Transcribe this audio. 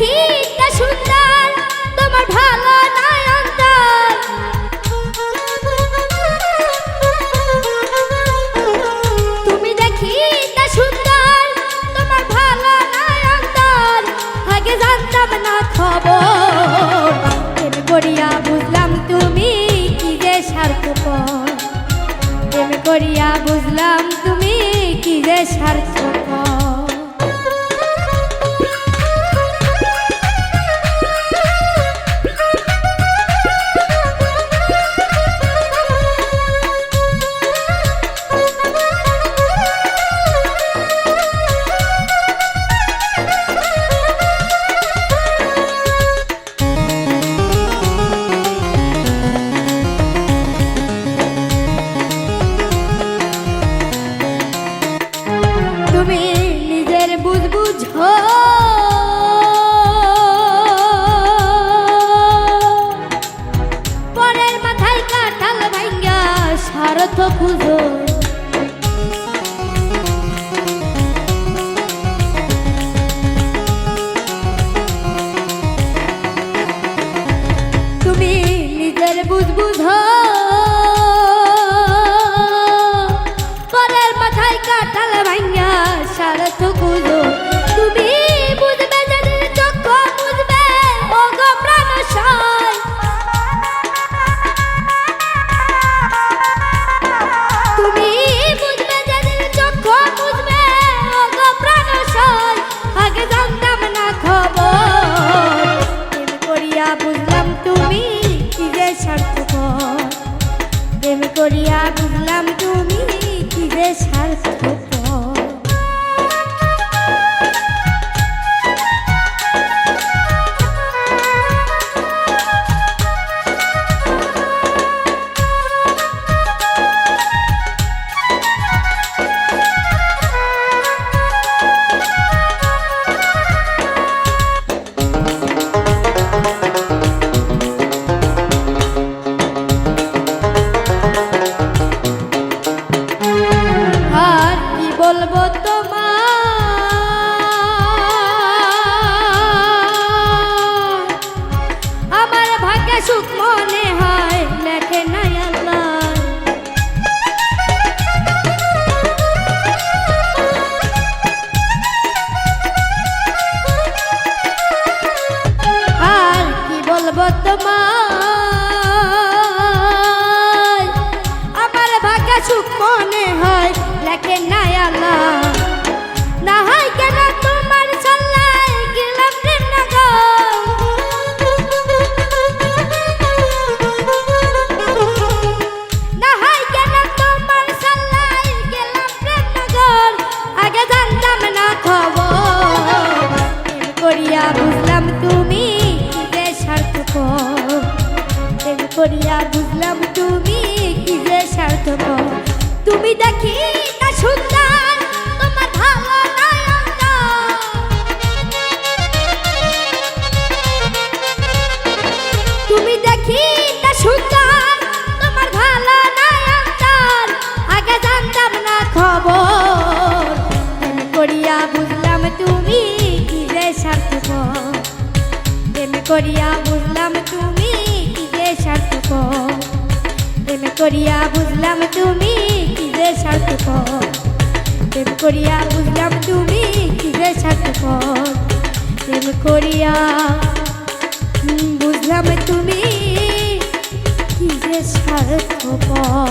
দেখি তা সুন্দর তোমার ভালো নয় অন্তর তুমি দেখি তা সুন্দর তোমার ভালো নয় অন্তর আগে জানতাম না খবর প্রেম করিয়া বুঝলাম তুমি কি যে স্বার্থপর প্রেম করিয়া বুঝলাম তুমি কি যে স্বার্থপর তুমি নিজের বুঝ বুঝো পরের মাথায় কাঁঠাল ভাঙ্গা স্বার্থ খুঁজো তুমি নিজের বুঝ বুঝো পরের মাথায় কাঁঠাল ভাঙ্গা স্বার্থ খুঁজো তুমি বুঝবে যাদের চক্ষু বুঝবে ও গো প্রাণ সয় তুমি বুঝবে যাদের চক্ষু বুঝবে ও গো প্রাণ সয় আগে জানতাম না খবর প্রেম করিয়া বুঝলাম তুমি কি যে স্বার্থপর প্রেম করিয়া বুঝলাম তুমি কি যে স্বার্থপর বলবো তোমার আমার ভাগ্যে সুখ মনে হয় লেখে নাই আল্লাহ আর কি বলবো তোমার আমার ভাগ্যে সুখ মনে হয় লেখে নাই আল্লাহ না হয় কেন তোমার চল্লাই গেলাম প্রেমনগর না হয় কেন তোমার চল্লাই গেলাম প্রেমনগর আগে জানতাম না খবর প্রেম করিয়া বুঝলাম তুমি কি যে স্বার্থপর প্রেম করিয়া বুঝলাম তুমি কি যে স্বার্থপর তুমি দেখি তা সুন্দর তোমার ভালো নয় অন্তর তুমি দেখি তা সুন্দর তোমার ভালো নয় অন্তর আগে জানতাম না খবর প্রেম করিয়া বুঝলাম তুমি কি যে স্বার্থপর প্রেম করিয়া বুঝলাম তুমি কি যে স্বার্থপর প্রেম করিয়া বুঝলাম তুমি কি যে স্বার্থপর প্রেম করিয়া বুঝলাম তুমি কি যে স্বার্থপর প্রেম করিয়া বুঝলাম তুমি কি যে স্বার্থপর।